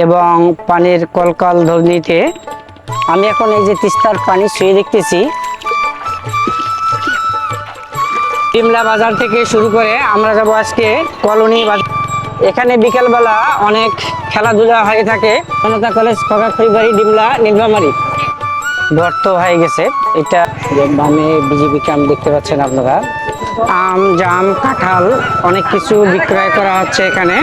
এবং পানির কলকাল ধ্বনিতে আমি এখন এই যে তিস্তার পানি ছুঁয়ে দেখতেছি। ডিমলা বাজার থেকে শুরু করে আমরা যাব আজকে কলোনি বাজার। এখানে বিকেলবেলা অনেক খেলাধুলা হয়ে থাকে। জনতা কলেজ, খগাখড়িবাড়ি, ডিমলা, নীলফামারী গর্ত হয়ে গেছে। এটা বামে বিজেপি ক্যাম্প দেখতে পাচ্ছেন আপনারা। আম, জাম, কাঁঠাল অনেক কিছু বিক্রয় করা হচ্ছে এখানে।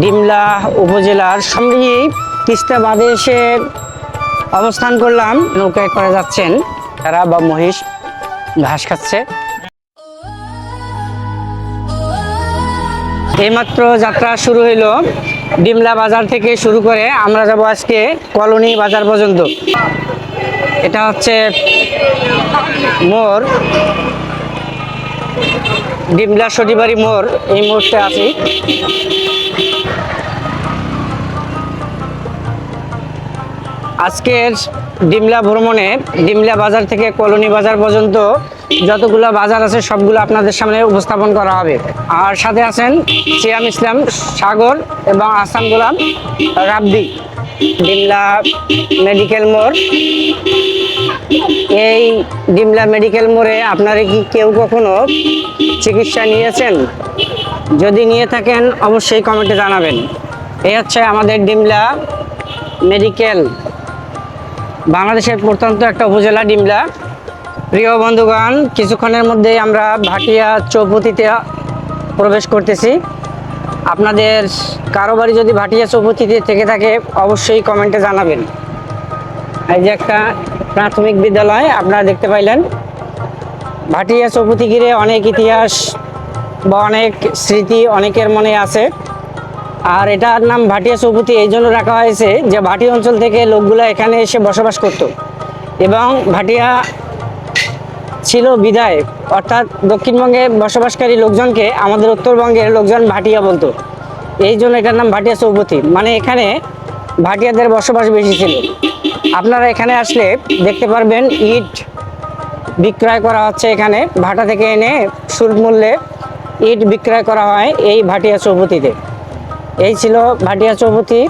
ডিমলা উপজেলার সঙ্গেই তিস্তা বাঁধে এসে অবস্থান করলাম। নৌকায় করে যাচ্ছেন তারা বা মহিষ ঘাস খাচ্ছে। এইমাত্র যাত্রা শুরু হইলো। ডিমলা বাজার থেকে শুরু করে আমরা যাব আজকে কলোনি বাজার পর্যন্ত। এটা হচ্ছে মোড়, ডিমলা সটিবাড়ি মোড়। এই মুহূর্তে আছি। আজকের ডিমলা ভ্রমণে ডিমলা বাজার থেকে কলোনি বাজার পর্যন্ত যতগুলো বাজার আছে সবগুলো আপনাদের সামনে উপস্থাপন করা হবে। আর সাথে আছেন সিয়াম ইসলাম, সাগর এবং আসাম গোলাম রাব্বি। ডিমলা মেডিকেল মোড়। এই ডিমলা মেডিকেল মোড়ে আপনারা কি কেউ কখনো চিকিৎসা নিয়েছেন? যদি নিয়ে থাকেন অবশ্যই কমেন্টে জানাবেন। এই হচ্ছে আমাদের ডিমলা মেডিকেল, বাংলাদেশের প্রত্যন্ত একটা উপজেলা ডিমলা। প্রিয় বন্ধুগণ, কিছুক্ষণের মধ্যেই আমরা ভাটিয়া চৌপতিতে প্রবেশ করতেছি। আপনাদের কারো বাড়ি যদি ভাটিয়া চৌপতিতে থেকে থাকে অবশ্যই কমেন্টে জানাবেন। এই যে একটা প্রাথমিক বিদ্যালয় আপনারা দেখতে পাইলেন। ভাটিয়া চৌপতি ঘিরে অনেক ইতিহাস বা অনেক স্মৃতি অনেকের মনে আছে। আর এটার নাম ভাটিয়া চৌপতি এই জন্য রাখা হয়েছে যে ভাটি অঞ্চল থেকে লোকগুলো এখানে এসে বসবাস করত এবং ভাটিয়া ছিল বিদায়, অর্থাৎ দক্ষিণবঙ্গে বসবাসকারী লোকজনকে আমাদের উত্তরবঙ্গের লোকজন ভাটিয়া বলতো। এই জন্য এটার নাম ভাটিয়া চৌপতি, মানে এখানে ভাটিয়াদের বসবাস বেশি ছিল। আপনারা এখানে আসলে দেখতে পারবেন ইট বিক্রয় করা হচ্ছে। এখানে ভাটা থেকে এনে সুলভ মূল্যে ইট বিক্রয় করা হয় এই ভাটিয়া চৌপতিতে। এই ছিল ভাটিয়া চৌপতি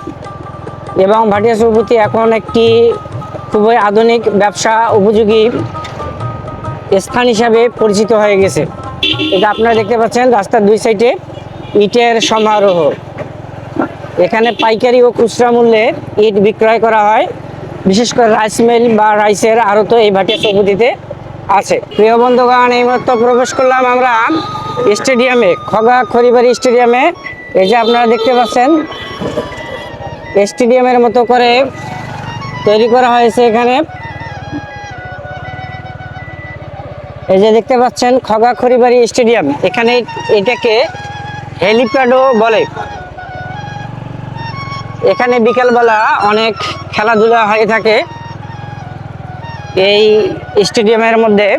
এবং ভাটিয়া চৌপতি এখন একটি খুবই আধুনিক ব্যবসা উপযোগী স্থান হিসাবে পরিচিত হয়ে গেছে। এটা আপনারা দেখতে পাচ্ছেন রাস্তার দুই সাইডে ইটের সমারোহ। এখানে পাইকারি ও খুচরা মূল্যে ইট বিক্রয় করা হয়। বিশেষ করে রাইস মিল বা রাইসের আড়ত এই ভাটিয়া চৌপতিতে আছে। প্রিয় বন্ধুগণ, এই মাত্র প্রবেশ করলাম আমরা স্টেডিয়ামে, খগাখড়িবাড়ি স্টেডিয়ামে। এই যে আপনারা দেখতে পাচ্ছেন স্টেডিয়ামের মতো করে তৈরি করা হয়েছে এখানে। এই যে দেখতে পাচ্ছেন খগাখড়িবাড়ি স্টেডিয়াম। এখানে এটাকে হেলিপ্যাডও বলে। এখানে বিকালবেলা অনেক খেলাধুলা হয়ে থাকে এই স্টেডিয়ামের মধ্যে।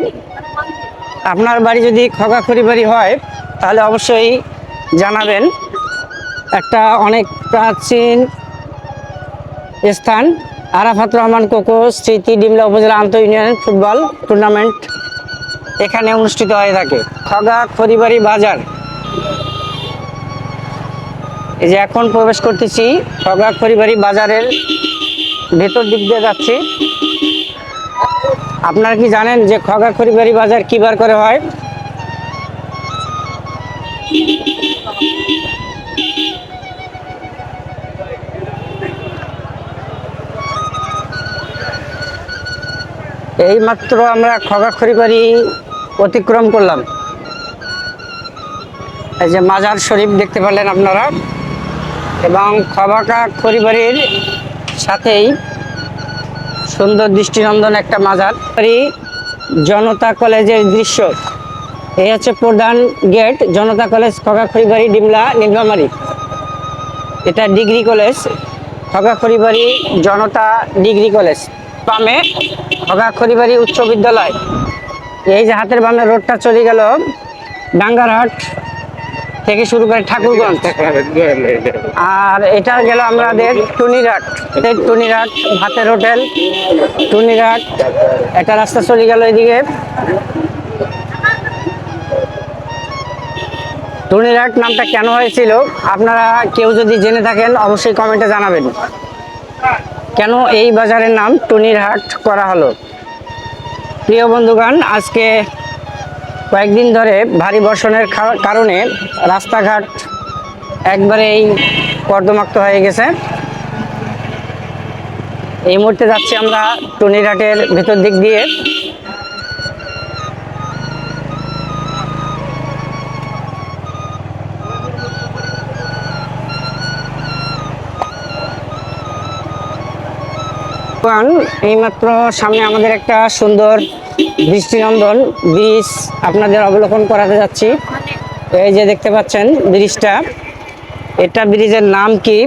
আপনার বাড়ি যদি খগাখড়িবাড়ি হয় তাহলে অবশ্যই জানাবেন। একটা অনেক প্রাচীন স্থান। আরাফাত রহমান কোকো স্মৃতি ডিমলা উপজেলা আন্তঃ ইউনিয়ন ফুটবল টুর্নামেন্ট এখানে অনুষ্ঠিত হয়ে থাকে। খগাখড়িবাড়ি বাজার। এই যে এখন প্রবেশ করতেছি খগাখড়িবাড়ি বাজারের ভেতর দিক দিয়ে যাচ্ছি। আপনারা কি জানেন যে খগাখড়িবাড়ি বাজার কি বার করে হয়? এই মাত্র আমরা খগাখড়িবাড়ি অতিক্রম করলাম। এই যে মাজার শরীফ দেখতে পেলেন আপনারা, এবং খগাখড়িবাড়ির সাথেই সুন্দর দৃষ্টিনন্দন একটা মাজার। জনতা কলেজের দৃশ্য। এই হচ্ছে প্রধান গেট, জনতা কলেজ খগাখড়িবাড়ি ডিমলা নীলফামারী। এটা ডিগ্রি কলেজ, খগাখড়িবাড়ি জনতা ডিগ্রি কলেজ। বামে খগাখড়িবাড়ি উচ্চ বিদ্যালয়। এই যে হাতের বামে রোডটা চলে গেল ডাঙ্গারহাট থেকে শুরু করে ঠাকুরগঞ্জ, আর এটা গেল আমাদের টুনিরহাট। টুনিরহাট ভাতের হোটেল, টুনিরহাট একটা রাস্তা চলে গেল এদিকে। টুনিরহাট নামটা কেন হয়েছিল আপনারা কেউ যদি জেনে থাকেন অবশ্যই কমেন্টে জানাবেন। কেন এই বাজারের নাম টুনিরহাট করা হলো? প্রিয় বন্ধুগণ, আজকে কয়েকদিন ধরে ভারী বর্ষণের কারণে রাস্তাঘাট একবারেই কর্দমাক্ত হয়ে গেছে। এই মুহূর্তে যাচ্ছি আমরা টুনিরহাটের ভেতর দিক দিয়ে। এইমাত্র সামনে আমাদের একটা সুন্দর দৃষ্টিনন্দন ব্রিজ আপনাদের অবলোকন করাতে যাচ্ছি। এই যে দেখতে পাচ্ছেন ব্রিজটা, এটা ব্রিজের নাম কি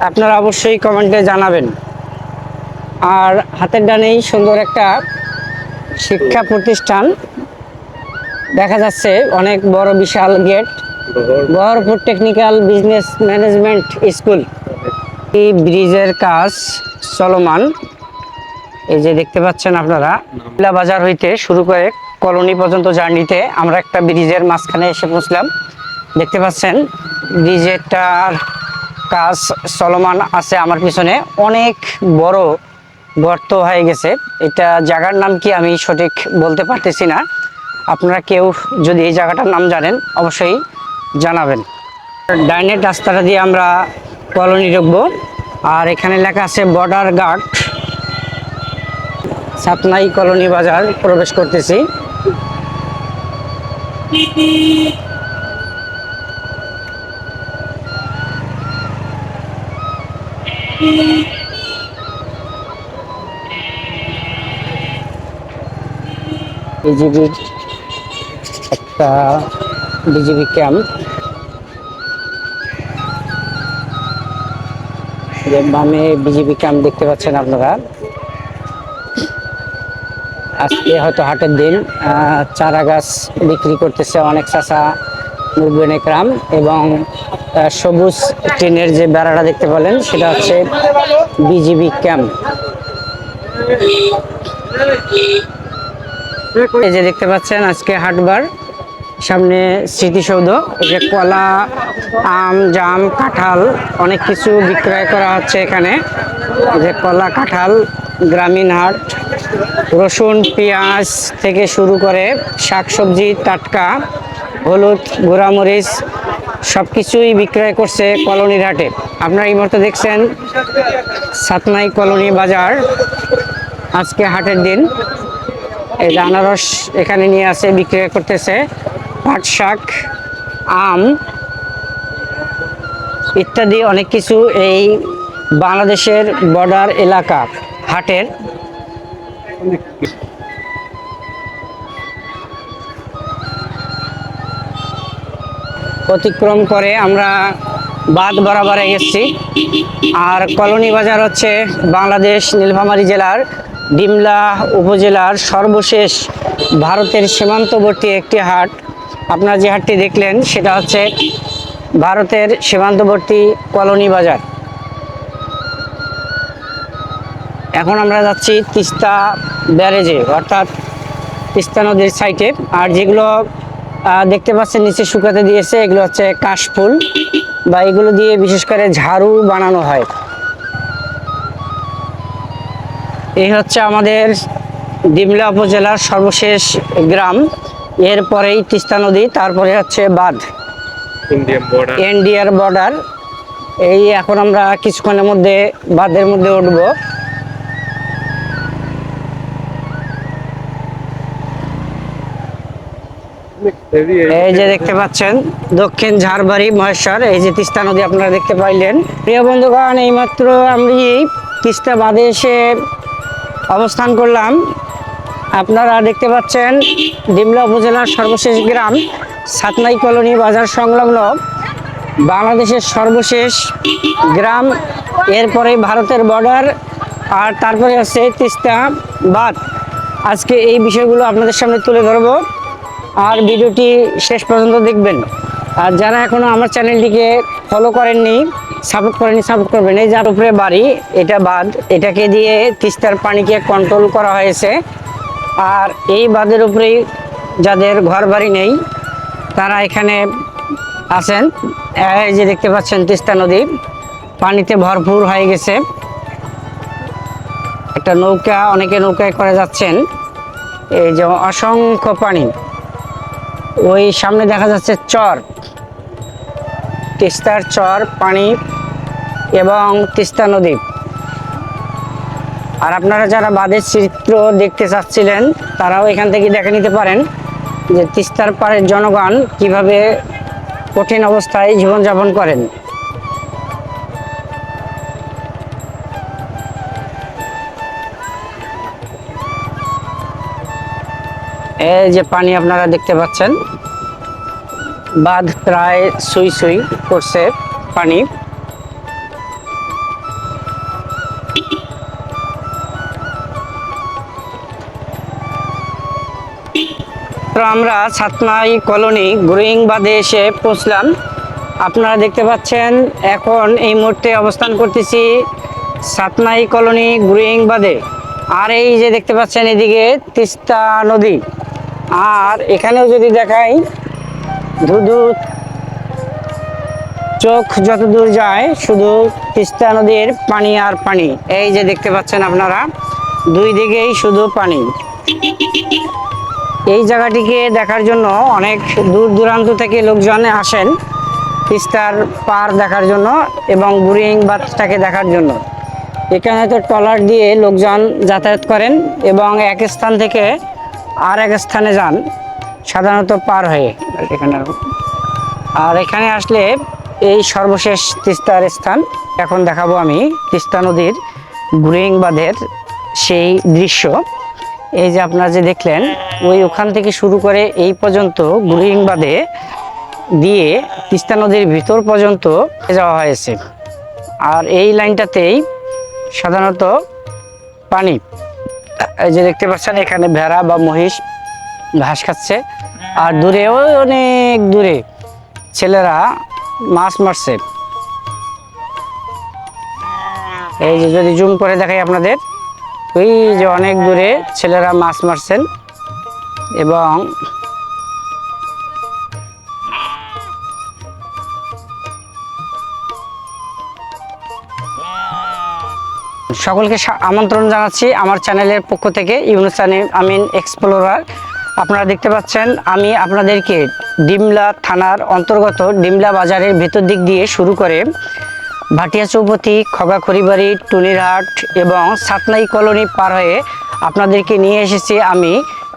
আপনারা অবশ্যই কমেন্টে জানাবেন। আর হাতের ডানেই সুন্দর একটা শিক্ষা প্রতিষ্ঠান দেখা যাচ্ছে, অনেক বড় বিশাল gate, Baharpur technical business management school. এই ব্রিজের কাজ চলমান। এই যে দেখতে পাচ্ছেন আপনারা, বাজার হইতে শুরু করে কলোনি পর্যন্ত জার্নিতে আমরা একটা ব্রিজের মাঝখানে এসে পৌঁছলাম। দেখতে পাচ্ছেন ব্রিজেরটার কাজ চলমান আছে। আমার পিছনে অনেক বড় গর্ত হয়ে গেছে। এটা জায়গার নাম কি আমি সঠিক বলতে পারতেছি না। আপনারা কেউ যদি এই জায়গাটার নাম জানেন অবশ্যই জানাবেন। ডাইনের রাস্তাটা দিয়ে আমরা কলোনি ঢুকবো। আর এখানে লেখা আছে বর্ডার গার্ড। সাতনাই কলোনি বাজার প্রবেশ করতেছি। বিজিবির একটা বিজিবি ক্যাম্প, বামে বিজিবি ক্যাম্প দেখতে পাচ্ছেন আপনারা। আজকে হয়তো হাটের দিন, চারা গাছ বিক্রি করতেছে অনেক চাচা মুরব্বিন একরাম, এবং সবুজ টিনের যে বেড়াটা দেখতে পেলেন সেটা হচ্ছে বিজিবি ক্যাম্প। এই যে দেখতে পাচ্ছেন আজকে হাটবার, সামনে স্মৃতিসৌধ। এই যে কলা, আম, জাম, কাঁঠাল অনেক কিছু বিক্রয় করা হচ্ছে এখানে। যে কলা, কাঁঠাল, গ্রামীণ হাট, রসুন, পেঁয়াজ থেকে শুরু করে শাকসবজি, টাটকা হলুদ, গুঁড়ামরিচ সব কিছুই বিক্রয় করছে কলোনির হাটে। আপনারা এই মুহূর্তে দেখছেন সাতনাই কলোনি বাজার। আজকে হাটের দিন। এই যে আনারস এখানে নিয়ে আসে বিক্রয় করতেছে, পাট শাক, আম ইত্যাদি অনেক কিছু এই বাংলাদেশের বর্ডার এলাকা হাটের। অতিক্রম করে আমরা বাদ বরাবরে গেছি। আর কলোনি বাজার হচ্ছে বাংলাদেশ নীলফামারী জেলার ডিমলা উপজেলার সর্বশেষ ভারতের সীমান্তবর্তী একটি হাট। আপনারা যে হাটটি দেখলেন সেটা হচ্ছে ভারতের সীমান্তবর্তী কলোনি বাজার। এখন আমরা যাচ্ছি তিস্তা ব্যারেজে, অর্থাৎ তিস্তা নদীর সাইডে। আর যেগুলো দেখতে পাচ্ছেন নিচে শুকাতে দিয়েছে, এগুলো হচ্ছে কাশফুল, বা এগুলো দিয়ে বিশেষ করে ঝাড়ু বানানো হয়। এই হচ্ছে আমাদের ডিমলা উপজেলার সর্বশেষ গ্রাম। এরপরেই তিস্তা নদী, তারপরে হচ্ছে বাঁধ, ইন্ডিয়ার বর্ডার। এই এখন আমরা কিছুক্ষণের মধ্যে বাঁধের মধ্যে উঠবো। এই যে দেখতে পাচ্ছেন দক্ষিণ ঝাড়বাড়ি মহেশ্বর, এই যে তিস্তা নদী আপনারা দেখতে পাইলেন। প্রিয় বন্ধুগণ, এইমাত্র আমি তিস্তা বাঁধে এসে অবস্থান করলাম। আপনারা দেখতে পাচ্ছেন ডিমলা উপজেলার সর্বশেষ গ্রাম সাতনাই কলোনি বাজার সংলগ্ন বাংলাদেশের সর্বশেষ গ্রাম। এরপরে ভারতের বর্ডার, আর তারপরে আছে তিস্তা বাঁধ। আজকে এই বিষয়গুলো আপনাদের সামনে তুলে ধরবো, আর ভিডিওটি শেষ পর্যন্ত দেখবেন। আর যারা এখনো আমার চ্যানেলটিকে ফলো করেননি, সাপোর্ট করেননি, সাপোর্ট করবেন। এই যার উপরে বাড়ি, এটা বাঁধ, এটাকে দিয়ে তিস্তার পানিকে কন্ট্রোল করা হয়েছে। আর এই বাঁধের উপরেই যাদের ঘর বাড়ি নেই তারা এখানে আছেন। এই যে দেখতে পাচ্ছেন তিস্তা নদী পানিতে ভরপুর হয়ে গেছে। একটা নৌকা, অনেকে নৌকায় করে যাচ্ছেন। এই যে অসংখ্য পানি, ওই সামনে দেখা যাচ্ছে চর, তিস্তার চর, পানি এবং তিস্তা নদী। আর আপনারা যারা বাঁধের চিত্র দেখতে চাচ্ছিলেন তারাও এখান থেকে দেখে নিতে পারেন যে তিস্তার পাড়ের জনগণ কিভাবে কঠিন অবস্থায় জীবনযাপন করেন। এই যে পানি আপনারা দেখতে পাচ্ছেন, বাঁধ প্রায় সুই সুই করছে পানি। তো আমরা ছাতনাই কলোনি গ্রোয়িং বাঁধে এসে পৌঁছলাম। আপনারা দেখতে পাচ্ছেন এখন এই মুহূর্তে অবস্থান করতেছি ছাতনাই কলোনি গ্রোয়িং বাঁধে। আর এই যে দেখতে পাচ্ছেন এদিকে তিস্তা নদী। আর এখানেও যদি দেখাই, ধুধু চোখ যত দূর যায় শুধু তিস্তা নদীর পানি আর পানি। এই যে দেখতে পাচ্ছেন আপনারা, দুই দিকেই শুধু পানি। এই জায়গাটিকে দেখার জন্য অনেক দূর দূরান্ত থেকে লোকজন আসেন তিস্তার পার দেখার জন্য এবং গ্রোয়িং বাঁধটাকে দেখার জন্য। এখানে তো ট্রলার দিয়ে লোকজন যাতায়াত করেন এবং এক স্থান থেকে আর এক স্থানে যান সাধারণত পার হয়ে এখানে। আর এখানে আসলে এই সর্বশেষ তিস্তার স্থান। এখন দেখাবো আমি তিস্তা নদীর গ্রোয়িং বাঁধের সেই দৃশ্য। এই যে আপনারা যে দেখলেন, ওই ওখান থেকে শুরু করে এই পর্যন্ত গ্রোয়িং বাঁধে দিয়ে তিস্তা নদীর ভিতর পর্যন্ত যাওয়া হয়েছে। আর এই লাইনটাতেই সাধারণত পানি। এই যে দেখতে পাচ্ছেন এখানে ভেড়া বা মহিষ ঘাস খাচ্ছে। আর দূরে, ওই অনেক দূরে ছেলেরা মাছ মারছে। এই যে যদি জুম করে দেখাই আপনাদের, ওই যে অনেক দূরে ছেলেরা মাছ মারছেন। এবং সকলকে আমন্ত্রণ জানাচ্ছি আমার চ্যানেলের পক্ষ থেকে, ইউনুস আমিন এক্সপ্লোরার। আপনারা দেখতে পাচ্ছেন আমি আপনাদেরকে ডিমলা থানার অন্তর্গত ডিমলা বাজারের ভেতর দিক দিয়ে শুরু করে ভাটিয়া চৌপতি, খগা খড়িবাড়ি, টুনিরহাট এবং ছাতনাই কলোনি পার হয়ে আপনাদেরকে নিয়ে এসেছি আমি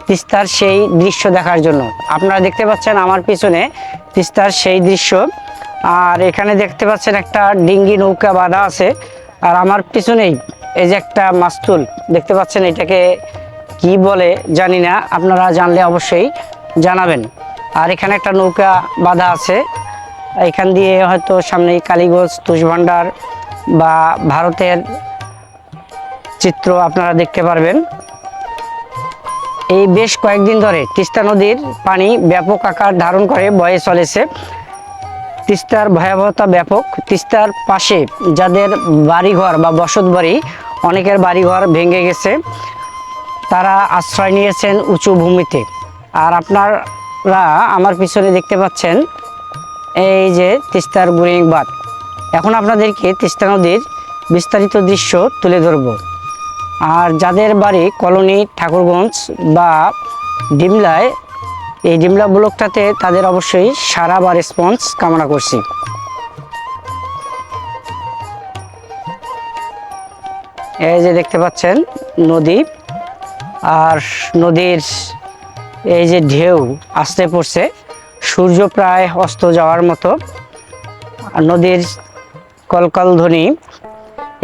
তিস্তার সেই দৃশ্য দেখার জন্য। আপনারা দেখতে পাচ্ছেন আমার পিছনে তিস্তার সেই দৃশ্য। আর এখানে দেখতে পাচ্ছেন একটা ডিঙ্গি নৌকা বাঁধা আছে। আর আমার পিছনেই এই যে একটা মাস্তুল দেখতে পাচ্ছেন, এটাকে কি বলে জানি না, আপনারা জানলে অবশ্যই জানাবেন। আর এখানে একটা নৌকা বাঁধা আছে। এখান দিয়ে হয়তো সামনেই কালীগঞ্জ, তুষভান্ডার বা ভারতের চিত্র আপনারা দেখতে পারবেন। এই বেশ কয়েকদিন ধরে তিস্তা নদীর পানি ব্যাপক আকার ধারণ করে বয়ে চলেছে। তিস্তার ভয়াবহতা ব্যাপক। তিস্তার পাশে যাদের বাড়িঘর বা বসত বাড়ি, অনেকের বাড়িঘর ভেঙে গেছে, তারা আশ্রয় নিয়েছেন উঁচু ভূমিতে। আর আপনারা আমার পিছনে দেখতে পাচ্ছেন এই যে তিস্তার গ্রোয়িং বাঁধ। এখন আপনাদেরকে তিস্তা নদীর বিস্তারিত দৃশ্য তুলে ধরব। আর যাদের বাড়ি কলোনি, ঠাকুরগঞ্জ বা ডিমলায়, এই ডিমলা ব্লকটাতে, তাদের অবশ্যই সাড়া বা রেসপন্স কামনা করছি। এই যে দেখতে পাচ্ছেন নদী, আর নদীর এই যে ঢেউ আসতে পড়ছে, সূর্য প্রায় অস্ত যাওয়ার মতো। আর নদীর কলকল ধ্বনি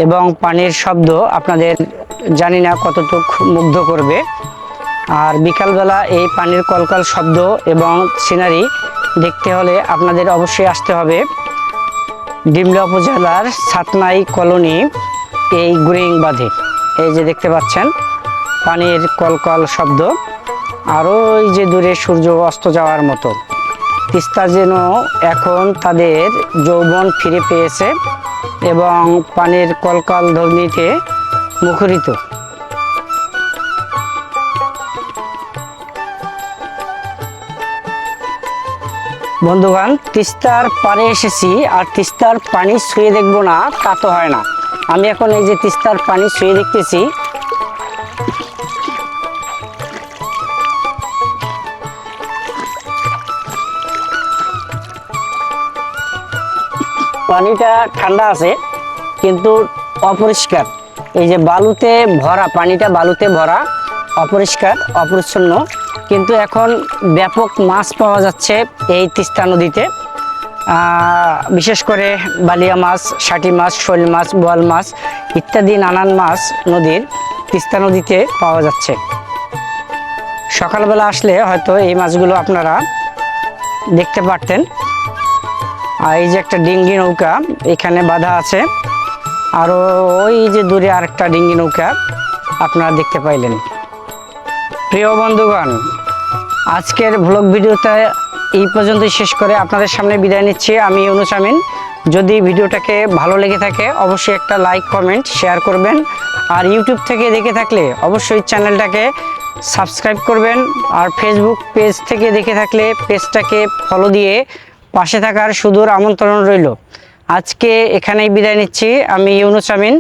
এবং পানির শব্দ আপনাদের জানি না কতটুকু মুগ্ধ করবে। আর বিকালবেলা এই পানির কলকল শব্দ এবং সিনারি দেখতে হলে আপনাদের অবশ্যই আসতে হবে ডিমলা উপজেলার ছাতনাই কলোনি এই গ্রোয়িং বাঁধে। এই যে দেখতে পাচ্ছেন পানির কলকল শব্দ, আর ওই যে দূরে সূর্য অস্ত যাওয়ার মতো। তিস্তা যেন এখন তাদের যৌবন ফিরে পেয়েছে এবং পানির কলকল ধ্বনিতে মুখরিত। বন্ধুগণ, তিস্তার পাড়ে এসেছি আর তিস্তার পানি ছুঁয়ে দেখবো না তা তো হয় না। আমি এখন এই যে তিস্তার পানি ছুঁয়ে দেখতেছি। পানিটা ঠান্ডা আছে কিন্তু অপরিষ্কার। এই যে বালুতে ভরা, পানিটা বালুতে ভরা, অপরিষ্কার অপরিচ্ছন্ন। কিন্তু এখন ব্যাপক মাছ পাওয়া যাচ্ছে এই তিস্তা নদীতে। বিশেষ করে বালিয়া মাছ, শাটি মাছ, শোল মাছ, বোয়াল মাছ ইত্যাদি নানান মাছ নদীর তিস্তা নদীতে পাওয়া যাচ্ছে। সকালবেলা আসলে হয়তো এই মাছগুলো আপনারা দেখতে পারতেন। আর এই যে একটা ডিঙ্গি নৌকা এখানে বাঁধা আছে, আরও ওই যে দূরে আরেকটা ডিঙ্গি নৌকা আপনারা দেখতে পাইলেন। প্রিয় বন্ধুগণ, আজকের ভ্লগ ভিডিওটা এই পর্যন্তই শেষ করে আপনাদের সামনে বিদায় নিচ্ছি। আমি ইউনুস আমিন। যদি ভিডিওটাকে ভালো লেগে থাকে অবশ্যই একটা লাইক, কমেন্ট, শেয়ার করবেন। আর ইউটিউব থেকে দেখে থাকলে অবশ্যই চ্যানেলটাকে সাবস্ক্রাইব করবেন। আর ফেসবুক পেজ থেকে দেখে থাকলে পেজটাকে ফলো দিয়ে পাশে থাকার সুদূর আমন্ত্রণ রইল। আজকে এখানেই বিদায় নিচ্ছি। আমি ইউনুস আমিন।